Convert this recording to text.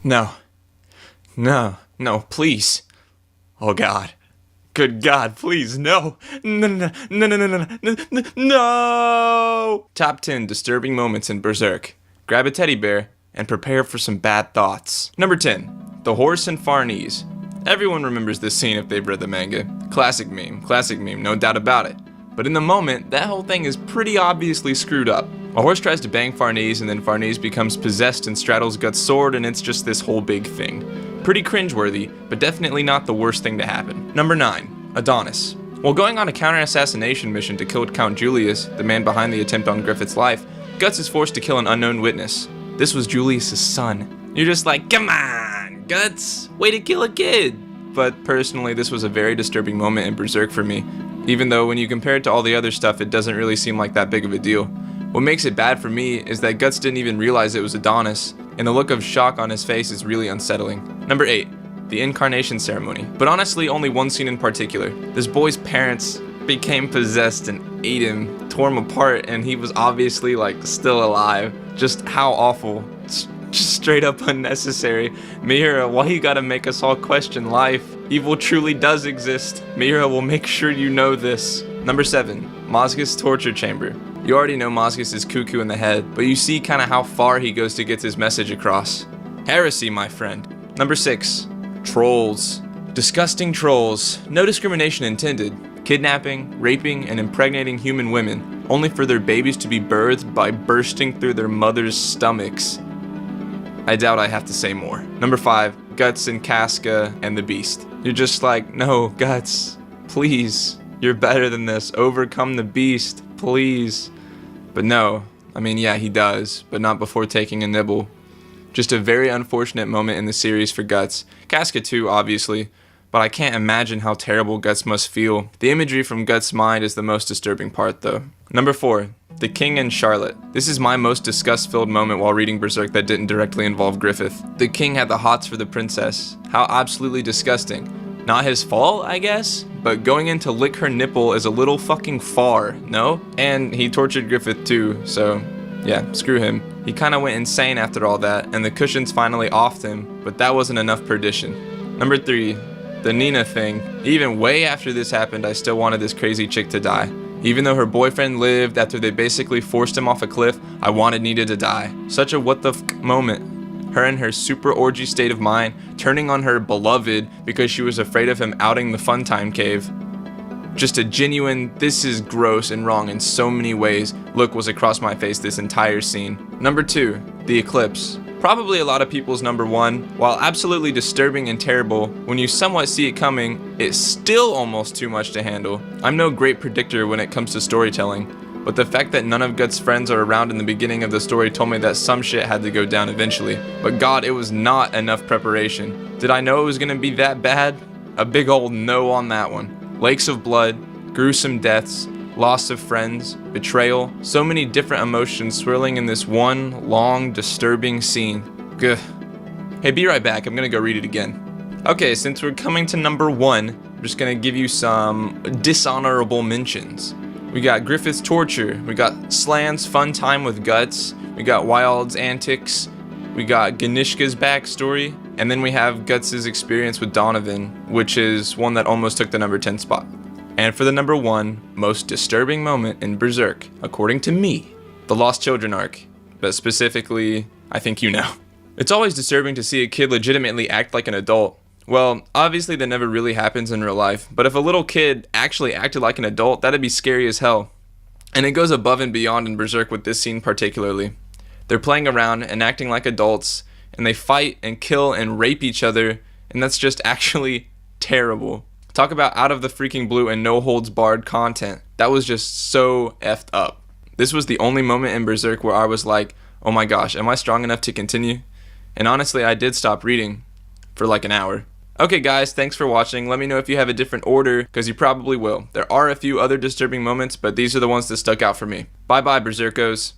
No. No. No, please. Oh God. Good God, please, no. No, no, no, no, no, no, no, no, no. Top 10 disturbing moments in Berserk. Grab a teddy bear and prepare for some bad thoughts. Number 10. The horse and Farnese. Everyone remembers this scene if they've read the manga. Classic meme, no doubt about it. But in the moment, that whole thing is pretty obviously screwed up. A horse tries to bang Farnese, and then Farnese becomes possessed and straddles Guts' sword, and it's just this whole big thing. Pretty cringeworthy, but definitely not the worst thing to happen. Number 9. Adonis. While going on a counter-assassination mission to kill Count Julius, the man behind the attempt on Griffith's life, Guts is forced to kill an unknown witness. This was Julius' son. You're just like, come on, Guts, way to kill a kid. But personally, this was a very disturbing moment in Berserk for me, even though when you compare it to all the other stuff, it doesn't really seem like that big of a deal. What makes it bad for me is that Guts didn't even realize it was Adonis, and the look of shock on his face is really unsettling. Number 8. The incarnation ceremony. But honestly, only one scene in particular. This boy's parents became possessed and ate him, tore him apart, and he was obviously still alive. Just how awful. Just straight up unnecessary. Miura, why you gotta make us all question life? Evil truly does exist. Miura will make sure you know this. Number 7. Mazgus' torture chamber. You already know Mazgus is cuckoo in the head, but you see kinda how far he goes to get his message across. Heresy, my friend. Number 6. Trolls. Disgusting trolls. No discrimination intended. Kidnapping, raping, and impregnating human women, only for their babies to be birthed by bursting through their mothers' stomachs. I doubt I have to say more. Number 5. Guts and Casca and the Beast. You're just like, no, Guts, please. You're better than this. Overcome the Beast, please. But no, I mean, yeah, he does, but not before taking a nibble. Just a very unfortunate moment in the series for Guts. Casca too, obviously, but I can't imagine how terrible Guts must feel. The imagery from Guts' mind is the most disturbing part, though. Number 4. The King and Charlotte. This is my most disgust-filled moment while reading Berserk that didn't directly involve Griffith. The king had the hots for the princess. How absolutely disgusting. Not his fault, I guess? But going in to lick her nipple is a little fucking far, no? And he tortured Griffith too, so yeah, screw him. He kinda went insane after all that, and the cushions finally offed him, but that wasn't enough perdition. Number 3. The Nina thing. Even way after this happened, I still wanted this crazy chick to die. Even though her boyfriend lived after they basically forced him off a cliff, I wanted Nina to die. Such a what the f*** moment. Her in her super orgy state of mind, turning on her beloved because she was afraid of him outing the Funtime Cave. Just a genuine, this is gross and wrong in so many ways, look was across my face this entire scene. Number 2. The Eclipse. Probably a lot of people's number 1. While absolutely disturbing and terrible, when you somewhat see it coming, it's still almost too much to handle. I'm no great predictor when it comes to storytelling, but the fact that none of Guts' friends are around in the beginning of the story told me that some shit had to go down eventually. But God, it was not enough preparation. Did I know it was gonna be that bad? A big old no on that one. Lakes of blood, gruesome deaths, loss of friends, betrayal, so many different emotions swirling in this one long, disturbing scene. Gah. Hey, be right back, I'm gonna go read it again. Okay, since we're coming to number 1, I'm just gonna give you some dishonorable mentions. We got Griffith's torture, we got Slan's fun time with Guts, we got Wild's antics, we got Ganishka's backstory, and then we have Guts' experience with Donovan, which is one that almost took the number 10 spot. And for the number 1 most disturbing moment in Berserk, according to me, the Lost Children arc. But specifically, I think you know. It's always disturbing to see a kid legitimately act like an adult. Well, obviously that never really happens in real life, but if a little kid actually acted like an adult, that'd be scary as hell. And it goes above and beyond in Berserk with this scene particularly. They're playing around and acting like adults, and they fight and kill and rape each other, and that's just actually terrible. Talk about out of the freaking blue and no holds barred content. That was just so effed up. This was the only moment in Berserk where I was like, oh my gosh, am I strong enough to continue? And honestly, I did stop reading for like an hour. Okay guys, thanks for watching. Let me know if you have a different order, because you probably will. There are a few other disturbing moments, but these are the ones that stuck out for me. Bye bye, Berserkos.